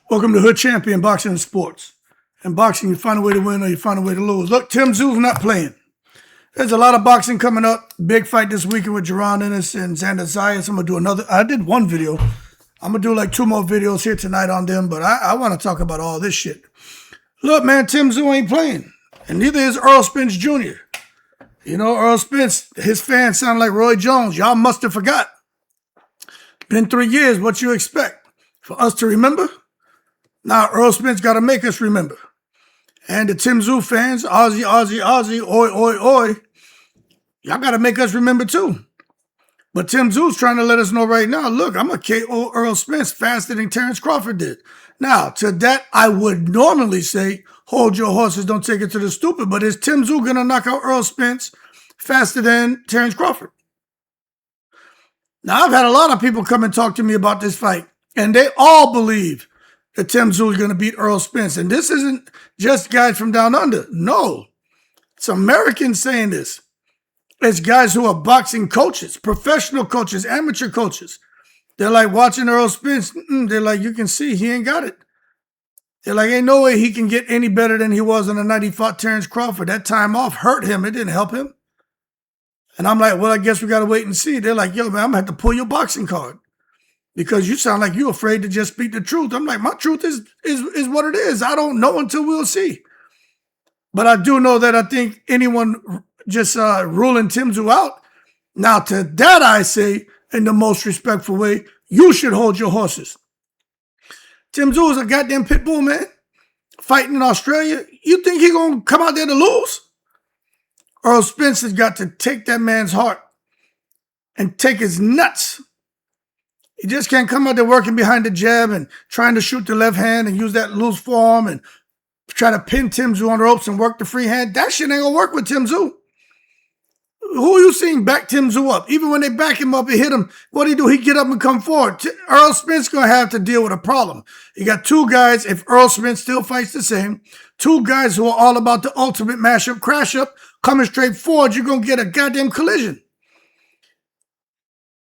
Welcome to Hood Champion Boxing and Sports. In boxing, you find a way to win or you find a way to lose. Look, Tszyu's not playing. There's a lot of boxing coming up. Big fight this weekend with Gervonta and Xander Zayas. I'm going to do another. I did one video. I'm going to do like 2 more videos here tonight on them, but I want to talk about all this shit. Look, man, Tszyu ain't playing. And neither is Errol Spence Jr. You know, Errol Spence, his fans sound like Roy Jones. Y'all must have forgot. Been 3 years. What you expect? For us to remember? Now, Errol Spence got to make us remember. And the Tszyu fans, Aussie, oi, y'all got to make us remember too. But Tszyu's trying to let us know right now, look, I'm a KO Errol Spence faster than Terence Crawford did. Now, to that, I would normally say, hold your horses, don't take it to the stupid. But is Tszyu going to knock out Errol Spence faster than Terence Crawford? Now, I've had a lot of people come and talk to me about this fight, and they all believe that Tszyu is going to beat Errol Spence. And this isn't just guys from down under. No, it's Americans saying this. It's guys who are boxing coaches, professional coaches, amateur coaches. They're like watching Errol Spence. They're like, you can see he ain't got it. They're like, ain't no way he can get any better than he was on the night he fought Terence Crawford. That time off hurt him. It didn't help him. And I'm like, well, I guess we got to wait and see. They're like, yo, man, I'm going to have to pull your boxing card. Because you sound like you're afraid to just speak the truth. I'm like, my truth is what it is. I don't know until we'll see. But I do know that I think anyone just ruling Tszyu out. Now, to that I say, in the most respectful way, you should hold your horses. Tszyu is a goddamn pit bull, man. Fighting in Australia. You think he's going to come out there to lose? Errol Spence has got to take that man's heart and take his nuts. He just can't come out there working behind the jab and trying to shoot the left hand and use that loose forearm and try to pin Tszyu on the ropes and work the free hand. That shit ain't gonna work with Tszyu. Who you seeing back Tszyu up? Even when they back him up and hit him, what do? He get up and come forward. Errol Spence gonna have to deal with a problem. You got 2 guys, if Errol Spence still fights the same, 2 guys who are all about the ultimate mashup, crash up, coming straight forward, you're gonna get a goddamn collision.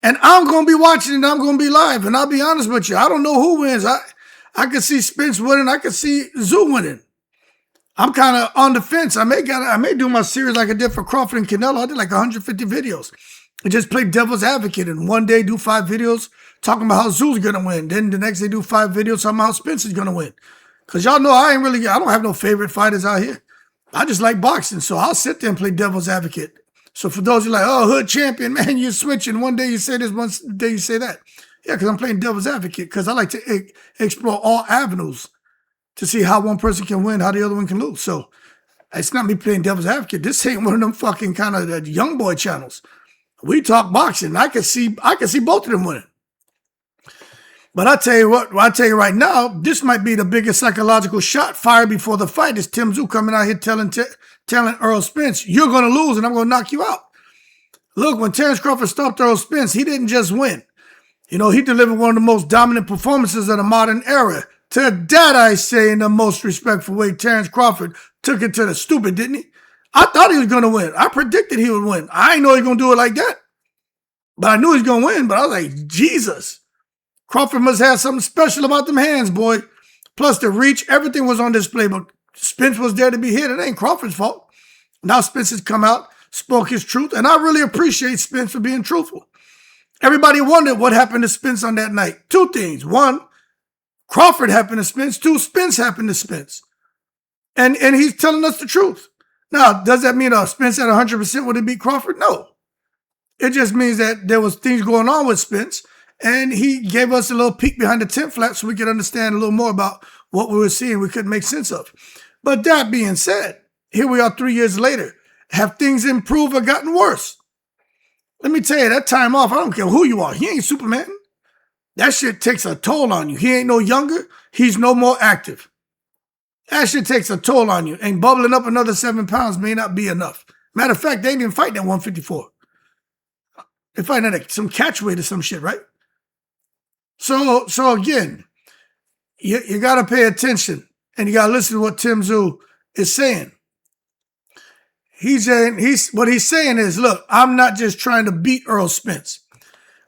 And I'm going to be watching and I'm going to be live. And I'll be honest with you, I don't know who wins. I could see Spence winning. I could see Tszyu winning. I'm kind of on the fence. I may do my series like I did for Crawford and Canelo. I did like 150 videos. I just played devil's advocate. And one day do 5 videos talking about how Tszyu's going to win. Then the next day do 5 videos talking about how Spence is going to win. Because y'all know I don't have no favorite fighters out here. I just like boxing. So I'll sit there and play devil's advocate. So for those who are like, oh, Hood Champion, man, you're switching. One day you say this, one day you say that. Yeah, because I'm playing devil's advocate because I like to explore all avenues to see how one person can win, how the other one can lose. So it's not me playing devil's advocate. This ain't one of them fucking kind of young boy channels. We talk boxing. I can see both of them winning. But I tell you what, right now, this might be the biggest psychological shot fired before the fight. Is Tszyu coming out here telling Errol Spence, you're going to lose and I'm going to knock you out. Look, when Terence Crawford stopped Errol Spence, he didn't just win. You know, he delivered one of the most dominant performances of the modern era. To that I say, in the most respectful way, Terence Crawford took it to the stupid, didn't he? I thought he was going to win. I predicted he would win. I didn't know he was going to do it like that. But I knew he was going to win. But I was like, Jesus. Crawford must have something special about them hands, boy. Plus the reach, everything was on display. But Spence was there to be hit. It ain't Crawford's fault. Now Spence has come out, spoke his truth, and I really appreciate Spence for being truthful. Everybody wondered what happened to Spence on that night. 2 things. 1, Crawford happened to Spence. 2, Spence happened to Spence. And he's telling us the truth. Now, does that mean Spence at 100% would he beat Crawford? No. It just means that there was things going on with Spence, and he gave us a little peek behind the tent flap so we could understand a little more about what we were seeing we couldn't make sense of. But that being said, here we are 3 years later. Have things improved or gotten worse? Let me tell you, that time off, I don't care who you are. He ain't Superman. That shit takes a toll on you. He ain't no younger. He's no more active. That shit takes a toll on you. And bubbling up another 7 pounds may not be enough. Matter of fact, they ain't even fighting at 154. They're fighting at some catch weight or some shit, right? So again, you got to pay attention and you got to listen to what Tszyu is saying. What he's saying is, look, I'm not just trying to beat Errol Spence.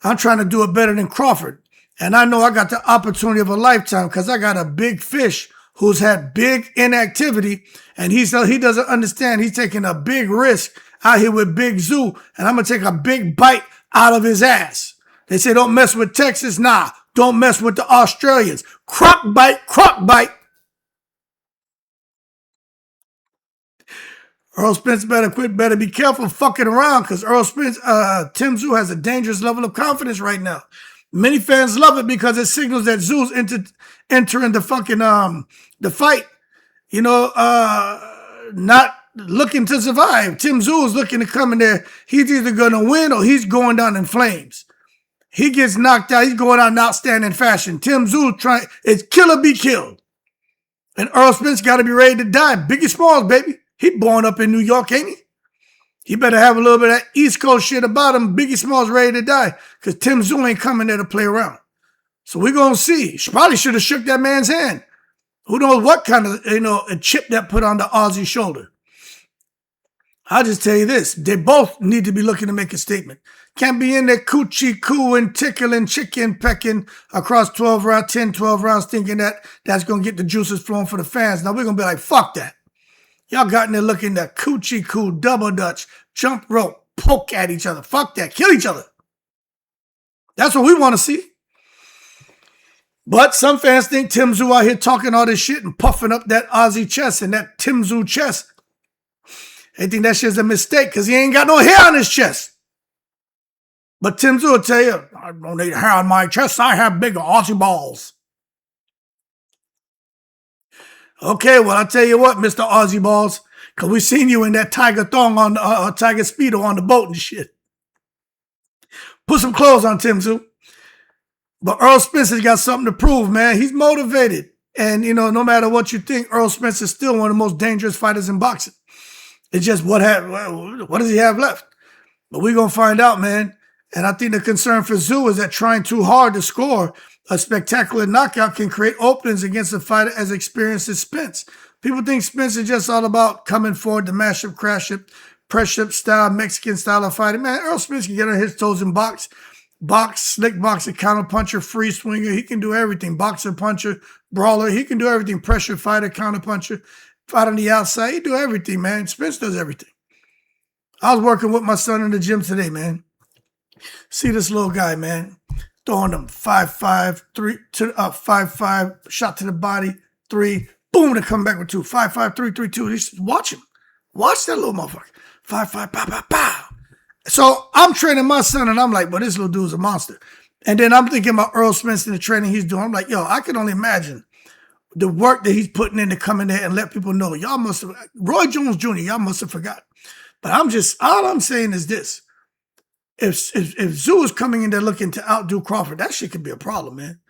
I'm trying to do it better than Crawford. And I know I got the opportunity of a lifetime because I got a big fish who's had big inactivity, and he doesn't understand. He's taking a big risk out here with Big Tszyu, and I'm going to take a big bite out of his ass. They say don't mess with Texas. Nah, don't mess with the Australians. Croc bite, croc bite. Errol Spence better be careful fucking around because Tim Tszyu has a dangerous level of confidence right now. Many fans love it because it signals that Tszyu's entering the fucking the fight, not looking to survive. Tim Tszyu is looking to come in there. He's either gonna win or he's going down in flames. He gets knocked out. He's going out in outstanding fashion. Tim Tszyu it's kill or be killed, and Errol Spence got to be ready to die. Biggie Smalls, baby. He born up in New York, ain't he? He better have a little bit of that East Coast shit about him. Biggie Smalls ready to die because Tim Tszyu ain't coming there to play around. So we're going to see. She probably should have shook that man's hand. Who knows what kind of, a chip that put on the Aussie shoulder. I'll just tell you this. They both need to be looking to make a statement. Can't be in there coochie cooing, tickling, chicken pecking across 12 rounds, 10, 12 rounds thinking that's going to get the juices flowing for the fans. Now we're going to be like, fuck that. Y'all got in there looking at coochie coo, double dutch, jump rope, poke at each other. Fuck that. Kill each other. That's what we want to see. But some fans think Tim Tszyu out here talking all this shit and puffing up that Aussie chest and that Tim Tszyu chest. They think that shit's a mistake because he ain't got no hair on his chest. But Tim Tszyu will tell you, I don't need hair on my chest. I have bigger Aussie balls. Okay, well, I'll tell you what, Mr. Aussie Balls, because we seen you in that tiger thong on tiger speedo on the boat and shit. Put some clothes on, Tim Tszyu. But Errol Spence has got something to prove, man. He's motivated. And, no matter what you think, Errol Spence is still one of the most dangerous fighters in boxing. It's just what does he have left? But we're going to find out, man. And I think the concern for Tszyu is that trying too hard to score a spectacular knockout can create openings against a fighter as experienced as Spence. People think Spence is just all about coming forward to mash up, crash up, press up style, Mexican style of fighting. Man, Errol Spence can get on his toes and box, slick boxer, counter puncher, free swinger. He can do everything. Boxer, puncher, brawler. He can do everything. Pressure fighter, counter puncher, fight on the outside. He do everything, man. Spence does everything. I was working with my son in the gym today, man. See this little guy, man. Throwing them 5-5, 3 to 5-5, shot to the body, 3, boom, to come back with 2, 5-5, 3, 2. He said, watch him. Watch that little motherfucker. 5-5, pow, pow, pow. So I'm training my son, and I'm like, well, this little dude's a monster. And then I'm thinking about Errol Spence and the training he's doing. I'm like, yo, I can only imagine the work that he's putting in to come in there and let people know. Y'all must have, Roy Jones Jr., y'all must have forgot. But all I'm saying is this. If Tszyu is coming in there looking to outdo Crawford, that shit could be a problem, man.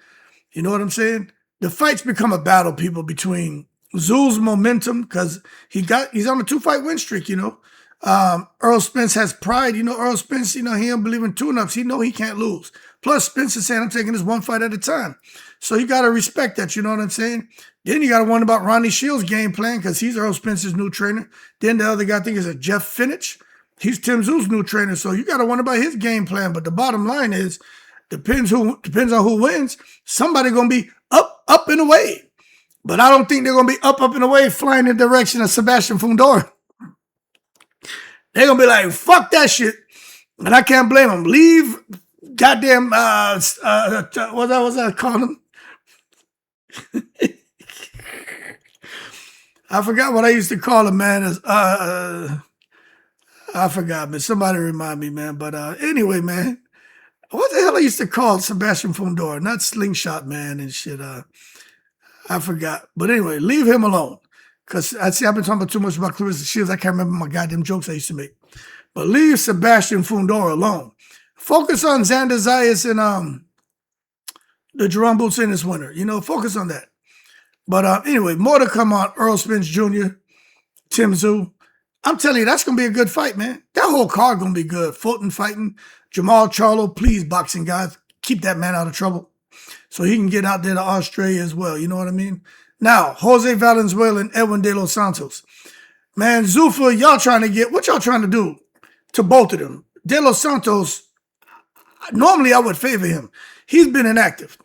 You know what I'm saying? The fight's become a battle, people, between Tszyu's momentum, because he's on a 2-fight win streak, Errol Spence has pride. Errol Spence, he don't believe in tune-ups. He know he can't lose. Plus, Spence is saying, I'm taking this one fight at a time. So you got to respect that, you know what I'm saying? Then you got to wonder about Ronnie Shields' game plan, because he's Errol Spence's new trainer. Then the other guy, I think, is a Jeff Finich. He's Tim Tszyu's new trainer, so you got to wonder about his game plan. But the bottom line is, depends on who wins. Somebody going to be up and away. But I don't think they're going to be up and away flying in the direction of Sebastian Fundora. They're going to be like, fuck that shit. And I can't blame them. Leave goddamn, what was I calling him? I forgot what I used to call him, man. I forgot, man. Somebody remind me, man. But anyway, man, what the hell I used to call Sebastian Fundora? Not Slingshot, man, and shit. I forgot. But anyway, leave him alone. Because I've been talking about too much about Clarissa Shields. I can't remember my goddamn jokes I used to make. But leave Sebastian Fundora alone. Focus on Xander Zayas and the Jerome Boots in this winter. Focus on that. But anyway, more to come on Errol Spence Jr., Tim Tszyu. I'm telling you, that's going to be a good fight, man. That whole card going to be good. Fulton fighting. Jamal Charlo, please, boxing guys, keep that man out of trouble so he can get out there to Australia as well. You know what I mean? Now, Jose Valenzuela and Edwin De Los Santos. Man, ZUFFA, what y'all trying to do to both of them? De Los Santos, Normally, I would favor him. He's been inactive.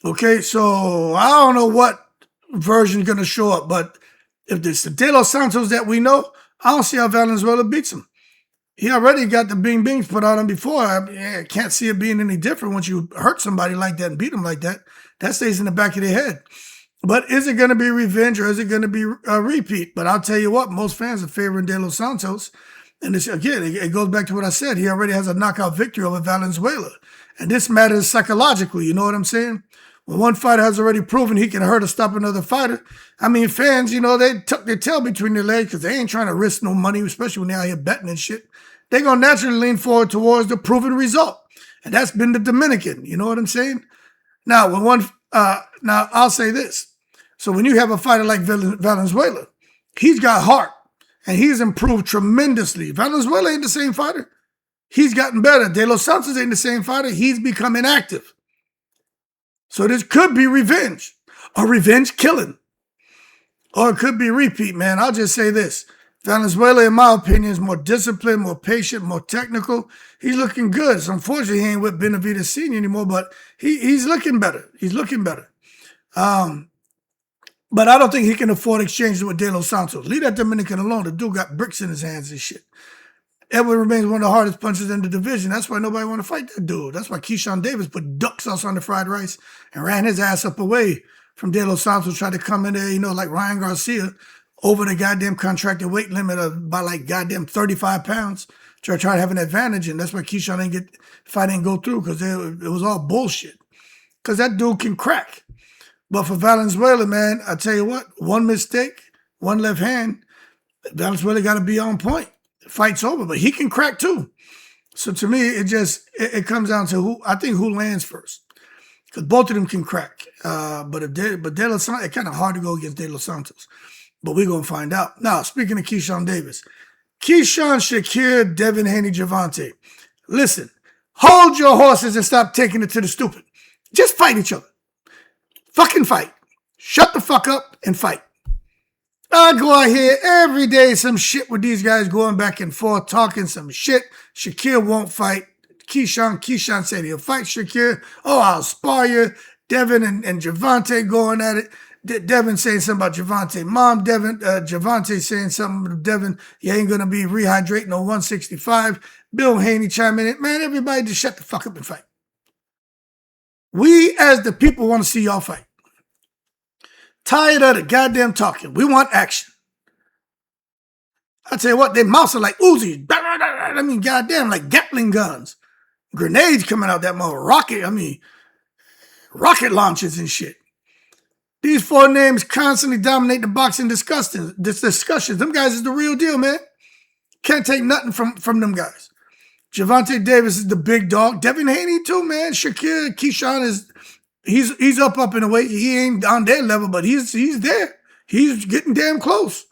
Okay, so I don't know what version's going to show up, but if it's the De Los Santos that we know, I don't see how Valenzuela beats him. He already got the bing bings put on him before. I can't see it being any different once you hurt somebody like that and beat them like that. That stays in the back of their head. But is it going to be revenge or is it going to be a repeat? But I'll tell you what, most fans are favoring De Los Santos. And it's, again, it goes back to what I said. He already has a knockout victory over Valenzuela. And this matters psychologically, you know what I'm saying? When one fighter has already proven he can hurt or stop another fighter, I mean, fans, they tuck their tail between their legs because they ain't trying to risk no money, especially when they're out here betting and shit. They're going to naturally lean forward towards the proven result. And that's been the Dominican, you know what I'm saying? Now, now I'll say this. So when you have a fighter like Valenzuela, he's got heart and he's improved tremendously. Valenzuela ain't the same fighter. He's gotten better. De Los Santos ain't the same fighter. He's become inactive. So this could be revenge, or revenge killing. Or it could be repeat, man. I'll just say this. Valenzuela, in my opinion, is more disciplined, more patient, more technical. He's looking good. So unfortunately, he ain't with Benavidez Sr. anymore, but he's looking better. He's looking better. But I don't think he can afford exchanging with De Los Santos. Leave that Dominican alone. The dude got bricks in his hands and shit. Edwin remains one of the hardest punchers in the division. That's why nobody want to fight that dude. That's why Keyshawn Davis put duck sauce on the fried rice and ran his ass up away from De Los Santos, tried to come in there, like Ryan Garcia, over the goddamn contracted weight limit by like goddamn 35 pounds. Try to have an advantage, and that's why Keyshawn fight didn't go through, because it was all bullshit. Because that dude can crack. But for Valenzuela, man, I tell you what, one mistake, one left hand, Valenzuela got to be on point. The fight's over, but he can crack too. So to me, it comes down to who lands first. Because both of them can crack. But De Los Santos, it's kind of hard to go against De Los Santos. But we're going to find out. Now, speaking of Keyshawn Davis, Keyshawn, Shakur, Devin Haney, Gervonta. Listen, hold your horses and stop taking it to the stupid. Just fight each other. Fucking fight. Shut the fuck up and fight. I go out here every day, some shit with these guys going back and forth, talking some shit. Shakur won't fight. Keyshawn said he'll fight Shakur. Oh, I'll spar you. Devin and Gervonta going at it. Devin saying something about Gervonta. Mom, Gervonta saying something to Devin. You ain't going to be rehydrating on 165. Bill Haney chiming in. Man, everybody just shut the fuck up and fight. We, as the people, want to see y'all fight. Tired of the goddamn talking. We want action. I tell you what, their mouths are like Uzis. I mean, goddamn, like Gatling guns. Grenades coming out that mother. Rocket launchers and shit. These four names constantly dominate the boxing discussions. Them guys is the real deal, man. Can't take nothing from them guys. Gervonta Davis is the big dog. Devin Haney too, man. Shakur, Keyshawn he's up in a way. He ain't on their level, but he's there. He's getting damn close.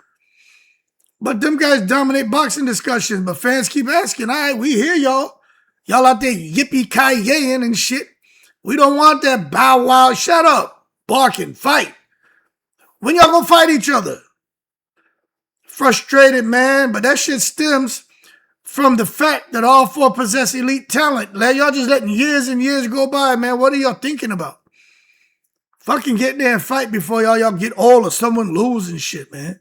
But them guys dominate boxing discussions. But fans keep asking, all right, we hear y'all. Y'all out there yippee-ki-yaying and shit. We don't want that bow wow. Shut up. Barking. Fight. When y'all gonna fight each other? Frustrated, man. But that shit stems from the fact that all four possess elite talent. Y'all just letting years and years go by, man. What are y'all thinking about? Fucking get there and fight before y'all get old or someone lose and shit, man.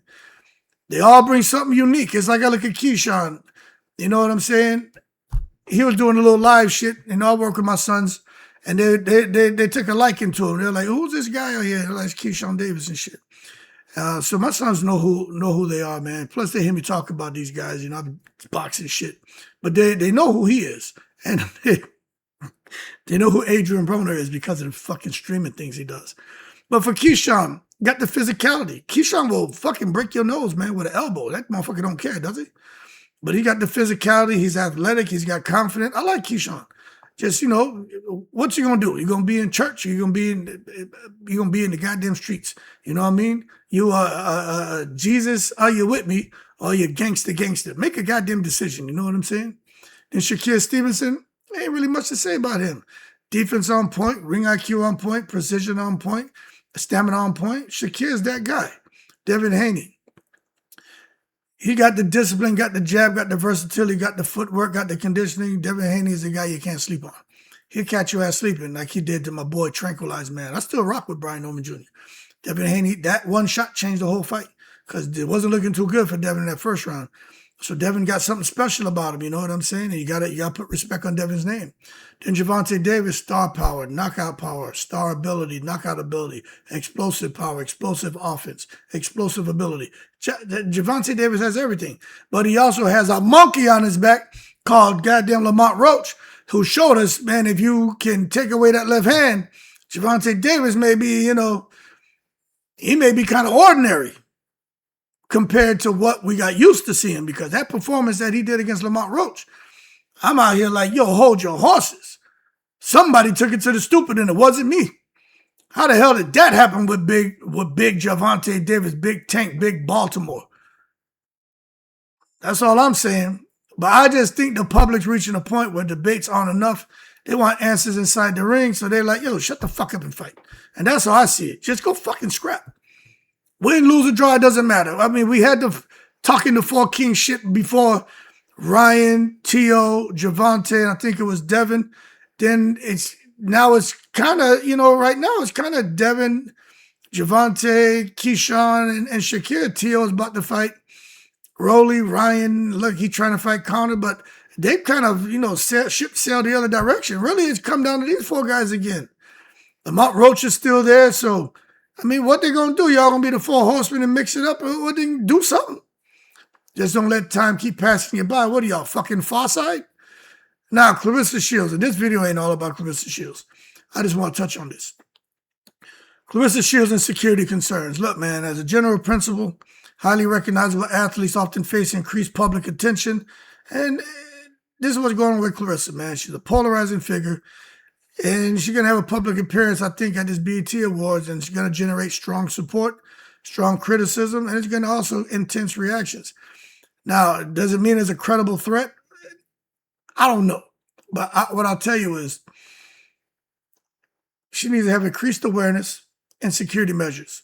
They all bring something unique. It's like I look at Keyshawn. You know what I'm saying? He was doing a little live shit, I work with my sons, and they took a liking to him. They're like, who's this guy out here? They're like, Keyshawn Davis and shit. So my sons know who they are, man. Plus they hear me talk about these guys, I'm boxing shit. But they know who he is. And they know who Adrian Broner is because of the fucking streaming things he does. But for Keyshawn, got the physicality. Keyshawn will fucking break your nose, man, with an elbow. That motherfucker don't care, does he? But he got the physicality. He's athletic. He's got confidence. I like Keyshawn. Just, what's he gonna do? You gonna be in church? Or you gonna be in the goddamn streets? You know what I mean? You are Jesus. Are you with me? Or you gangster? Make a goddamn decision. You know what I'm saying? Then Shakur Stevenson, ain't really much to say about him. Defense on point, ring IQ on point, precision on point, stamina on point. Shakir's that guy. Devin Haney. He got the discipline, got the jab, got the versatility, got the footwork, got the conditioning. Devin Haney is the guy you can't sleep on. he'll catch your ass sleeping like he did to my boy Tranquilized Man. I still rock with Brian Norman Jr. Devin Haney, that one shot changed the whole fight because it wasn't looking too good for Devin in that first round. So Devin got something special about him, you know what I'm saying? And you gotta put respect on Devin's name. Then Gervonta Davis, star power, knockout power, star ability, knockout ability, explosive power, explosive offense, explosive ability. Gervonta Davis has everything. But he also has a monkey on his back called goddamn Lamont Roach, who showed us, man, if you can take away that left hand, Gervonta Davis may be, he may be kind of ordinary compared to what we got used to seeing, because that performance that he did against Lamont Roach, I'm out here like, yo, hold your horses. Somebody took it to the stupid and it wasn't me. How the hell did that happen with big Gervonta Davis, big tank, big Baltimore? That's all I'm saying. But I just think the public's reaching a point where debates aren't enough. They want answers inside the ring, so they're like, yo, shut the fuck up and fight. And that's how I see it. Just go fucking scrap. Win, lose, or draw, it doesn't matter. I mean, we had the talking the Four Kings shit before. Ryan, Tszyu, Gervonta, and I think it was Devin. Then it's kind of, right now it's kind of Devin, Gervonta, Keyshawn, and Shakur. Tszyu is about to fight Rolly. Ryan, look, he's trying to fight Connor, but they've kind of, ship sailed the other direction. Really, it's come down to these four guys again. Lamont Roach is still there, so I mean, what they gonna do? Y'all gonna be the four horsemen and mix it up, or they do something? Just don't let time keep passing you by. What are y'all, fucking Farside? Now, Clarissa Shields, and this video ain't all about Clarissa Shields. I just want to touch on this. Clarissa Shields and security concerns. Look, man, as a general principle, highly recognizable athletes often face increased public attention, and this is what's going on with Clarissa, man. She's a polarizing figure. And she's going to have a public appearance, I think, at this BET Awards, and she's going to generate strong support, strong criticism, and it's going to also intense reactions. Now, does it mean it's a credible threat? I don't know. But what I'll tell you is she needs to have increased awareness and security measures,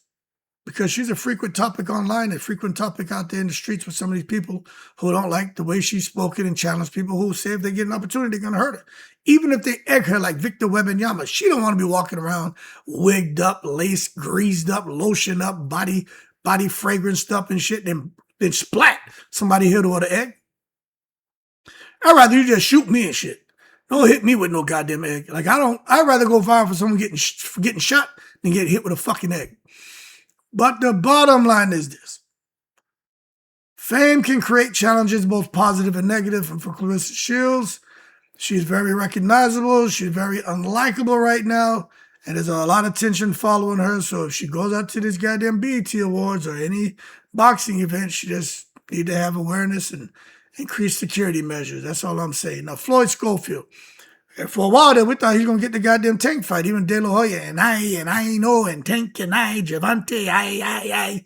because she's a frequent topic online, a frequent topic out there in the streets with some of these people who don't like the way she's spoken and challenge people who say if they get an opportunity, they're going to hurt her. Even if they egg her like Victor Wembanyama, she don't want to be walking around wigged up, lace, greased up, lotion up, body fragrance stuff and shit, then splat, somebody hit her with an egg. I'd rather you just shoot me and shit. Don't hit me with no goddamn egg. Like, I'd rather go viral for someone getting shot than get hit with a fucking egg. But the bottom line is this. Fame can create challenges, both positive and negative. And for Clarissa Shields, she's very recognizable. She's very unlikable right now. And there's a lot of tension following her. So if she goes out to these goddamn BET Awards or any boxing event, she just need to have awareness and increase security measures. That's all I'm saying. Now, Floyd Schofield. And for a while there, we thought he was going to get the goddamn Tank fight. Even De La Hoya and I know, and Tank and Gervonta, I.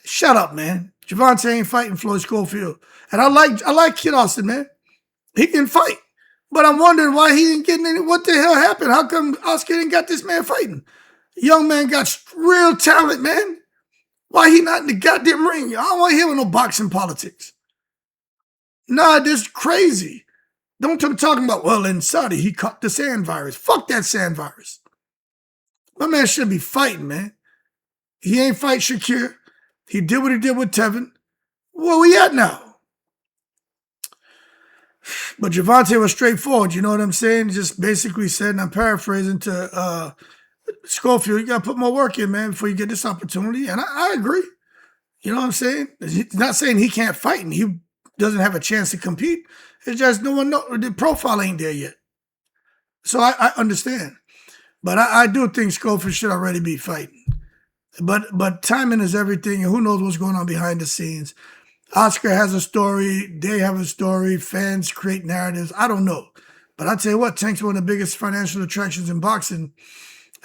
Shut up, man. Gervonta ain't fighting Floyd Schofield. And I like Kid Austin, man. He can fight. But I'm wondering why he didn't get any. What the hell happened? How come Oscar didn't got this man fighting? Young man got real talent, man. Why he not in the goddamn ring? I don't want to hear no boxing politics. Nah, this is crazy. Don't be talking about, well, in Saudi, he caught the sand virus. Fuck that sand virus. My man should be fighting, man. He ain't fight Shakur. He did what he did with Tevin. Where we at now? But Gervonta was straightforward, you know what I'm saying? Just basically said, and I'm paraphrasing to Schofield, you got to put more work in, man, before you get this opportunity. And I agree. You know what I'm saying? He's not saying he can't fight and he doesn't have a chance to compete. It's just no one knows. The profile ain't there yet. So I understand. But I do think Schofield should already be fighting. But timing is everything, and who knows what's going on behind the scenes. Oscar has a story. They have a story. Fans create narratives. I don't know. But I tell you what, Tank's one of the biggest financial attractions in boxing,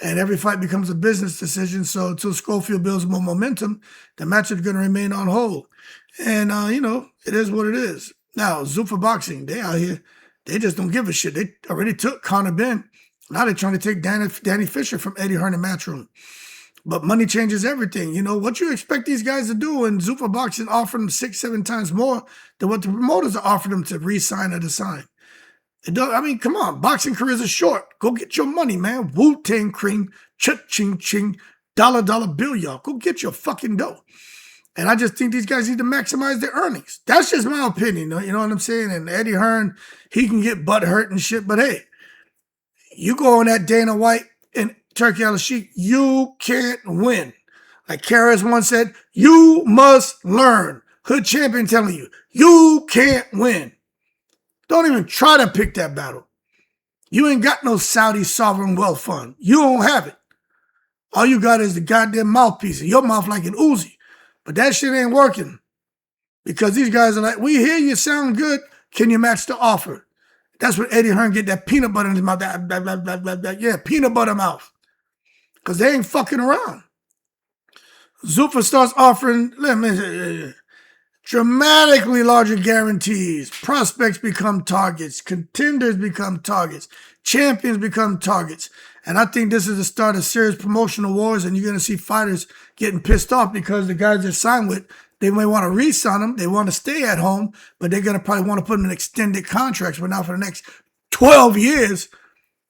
and every fight becomes a business decision. So until Schofield builds more momentum, the match is going to remain on hold. And, it is what it is. Now, ZUFFA Boxing, they out here, they just don't give a shit. They already took Conor Ben. Now they're trying to take Danny Fisher from Eddie Hearn and Matchroom. But money changes everything. You know, what you expect these guys to do when ZUFFA Boxing offered them 6-7 times more than what the promoters are offering them to re-sign or to sign? I mean, come on. Boxing careers are short. Go get your money, man. Wu-Tang cream, cha-ching ching, dollar bill, y'all. Go get your fucking dough. And I just think these guys need to maximize their earnings. That's just my opinion. You know what I'm saying? And Eddie Hearn, he can get butt hurt and shit. But hey, you go on that Dana White and Turkey Al-Sheikh, you can't win. Like Karras once said, you must learn. Hood champion telling you, you can't win. Don't even try to pick that battle. You ain't got no Saudi sovereign wealth fund. You don't have it. All you got is the goddamn mouthpiece. Your mouth like an Uzi. But that shit ain't working. Because these guys are like, we hear you sound good. Can you match the offer? That's what Eddie Hearn get that peanut butter in his mouth. Blah, blah, blah, blah, blah. Yeah, peanut butter mouth. Because they ain't fucking around. ZUFFA starts offering dramatically larger guarantees. Prospects become targets. Contenders become targets. Champions become targets. And I think this is the start of serious promotional wars, and you're going to see fighters getting pissed off because the guys they're signed with, they may want to re-sign them. They want to stay at home, but they're going to probably want to put them in extended contracts. But now for the next 12 years,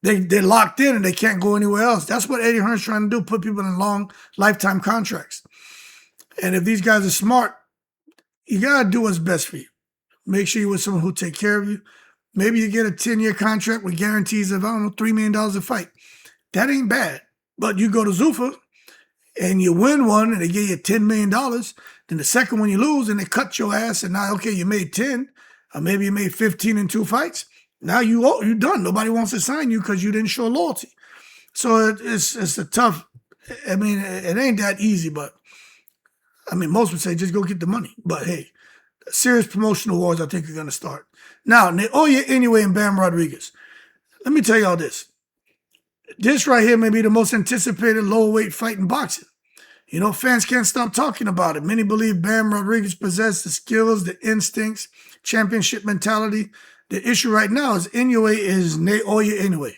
they're locked in and they can't go anywhere else. That's what Eddie Hearn's trying to do, put people in long lifetime contracts. And if these guys are smart, you got to do what's best for you. Make sure you're with someone who take care of you. Maybe you get a 10-year contract with guarantees of, I don't know, $3 million a fight. That ain't bad. But you go to ZUFFA and you win one and they give you $10 million. Then the second one you lose and they cut your ass and now, okay, you made 10 or maybe you made 15 in 2 fights. Now you're done. Nobody wants to sign you because you didn't show loyalty. So it's a tough, I mean, it ain't that easy, but I mean, most would say just go get the money. But hey, serious promotional wars I think are going to start. Now, Naoya, Inoue, and Bam Rodriguez. Let me tell y'all this. This right here may be the most anticipated lower weight fight in boxing. You know, fans can't stop talking about it. Many believe Bam Rodriguez possesses the skills, the instincts, championship mentality. The issue right now is Inoue is Naoya Inoue.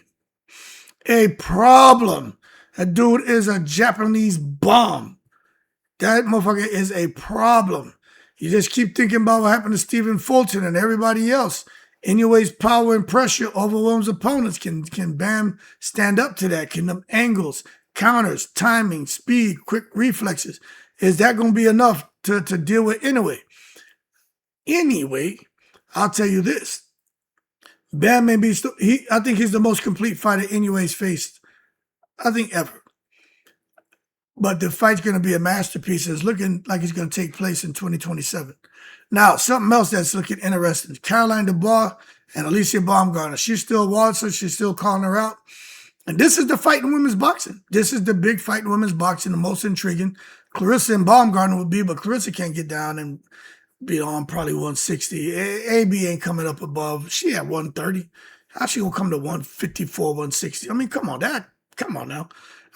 A problem. That dude is a Japanese bomb. That motherfucker is a problem. You just keep thinking about what happened to Stephen Fulton and everybody else. Inoue's power and pressure overwhelms opponents. Can Bam stand up to that? Can them angles, counters, timing, speed, quick reflexes, is that going to be enough to deal with Inoue? Anyway, I'll tell you this. Bam may be, I think he's the most complete fighter Inoue's faced, I think, ever. But the fight's going to be a masterpiece. It's looking like it's going to take place in 2027. Now, something else that's looking interesting. Caroline Dubois and Alicia Baumgartner. She's still Walter. She's still calling her out. And this is the fight in women's boxing. This is the big fight in women's boxing, the most intriguing. Clarissa and Baumgartner would be, but Clarissa can't get down and be on probably 160. AB ain't coming up above. She at 130. How's she going to come to 154, 160? I mean, come on now.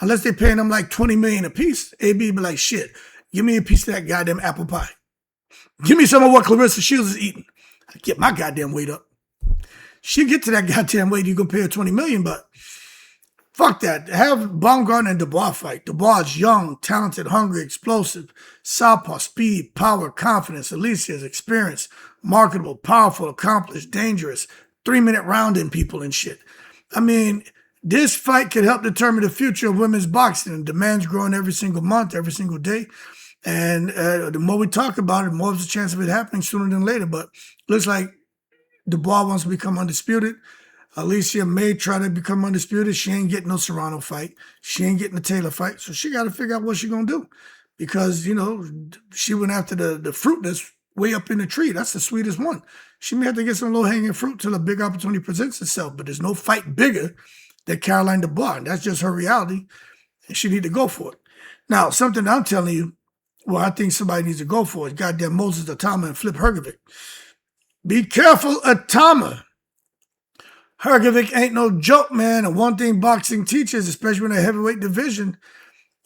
Unless they're paying them like $20 million a piece, AB be like, shit, give me a piece of that goddamn apple pie. Give me some of what Clarissa Shields is eating. I get my goddamn weight up. She'll get to that goddamn weight, you can pay her $20 million, but fuck that. Have Baumgartner and Dubois fight. Dubois is young, talented, hungry, explosive, southpaw, speed, power, confidence. Alicia is experienced, marketable, powerful, accomplished, dangerous, 3-minute rounding people and shit. I mean, this fight could help determine the future of women's boxing. And demand's growing every single month, every single day. And the more we talk about it, the more there's a chance of it happening sooner than later. But looks like Dubois wants to become undisputed. Alicia may try to become undisputed. She ain't getting no Serrano fight. She ain't getting the Taylor fight. So she got to figure out what she's going to do. Because, you know, she went after the fruit that's way up in the tree. That's the sweetest one. She may have to get some low-hanging fruit till a big opportunity presents itself. But there's no fight bigger than Caroline Dubois. And that's just her reality. And she need to go for it. Now, something I'm telling you, well, I think somebody needs to go for it. Goddamn Moses Atama and Flip Herovic. Be careful, Atama. Herovic ain't no joke, man. And one thing boxing teaches, especially in a heavyweight division,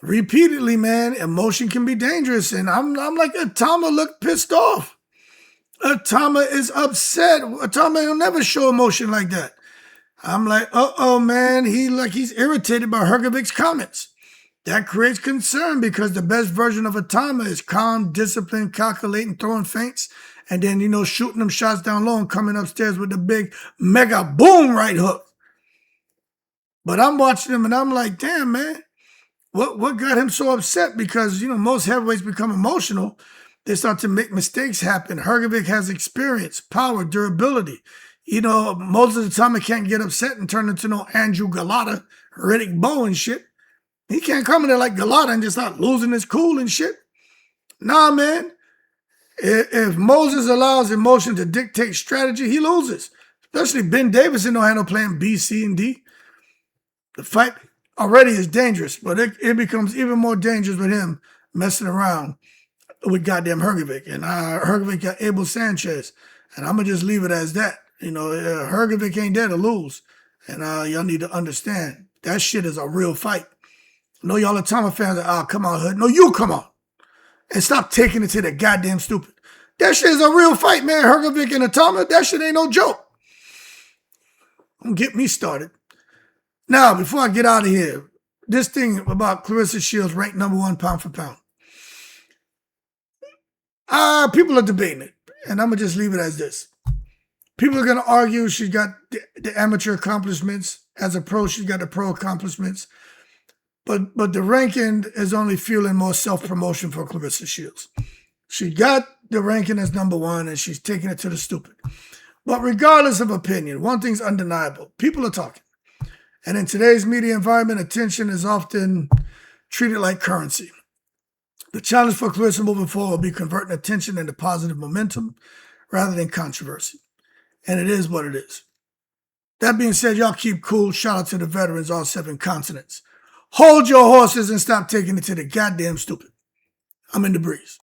repeatedly, man, emotion can be dangerous. And I'm like, Atama look pissed off. Atama is upset. Atama will never show emotion like that. I'm like, man, he's irritated by Herovic's comments. That creates concern because the best version of Atama is calm, disciplined, calculating, throwing feints, and then, shooting them shots down low and coming upstairs with the big mega boom right hook. But I'm watching him and I'm like, damn, man, what got him so upset? Because, most heavyweights become emotional. They start to make mistakes happen. Herovic has experience, power, durability. Moses Itauma can't get upset and turn into no Andrew Galata, Riddick Bowe and shit. He can't come in there like Galata and just start losing his cool and shit. Nah, man. If Moses allows emotion to dictate strategy, he loses. Especially Ben Davis no handle playing B, C, and D. The fight already is dangerous, but it becomes even more dangerous with him messing around with goddamn Herovic. And Herovic got Abel Sanchez. And I'm going to just leave it as that. Herovic ain't there to lose. And y'all need to understand, that shit is a real fight. I know y'all Atama fans are, come on, Hood. No, you come on. And stop taking it to the goddamn stupid. That shit is a real fight, man. Herovic and Atama, that shit ain't no joke. Don't get me started. Now, before I get out of here, this thing about Clarissa Shields ranked #1 pound for pound. People are debating it, and I'm going to just leave it as this. People are going to argue she's got the amateur accomplishments. As a pro, she's got the pro accomplishments. But the ranking is only fueling more self-promotion for Clarissa Shields. She got the ranking as #1, and she's taking it to the stupid. But regardless of opinion, one thing's undeniable. People are talking. And in today's media environment, attention is often treated like currency. The challenge for Clarissa moving forward will be converting attention into positive momentum rather than controversy. And it is what it is. That being said, y'all keep cool. Shout out to the veterans, all 7 continents. Hold your horses and stop taking it to the goddamn stupid. I'm in the breeze.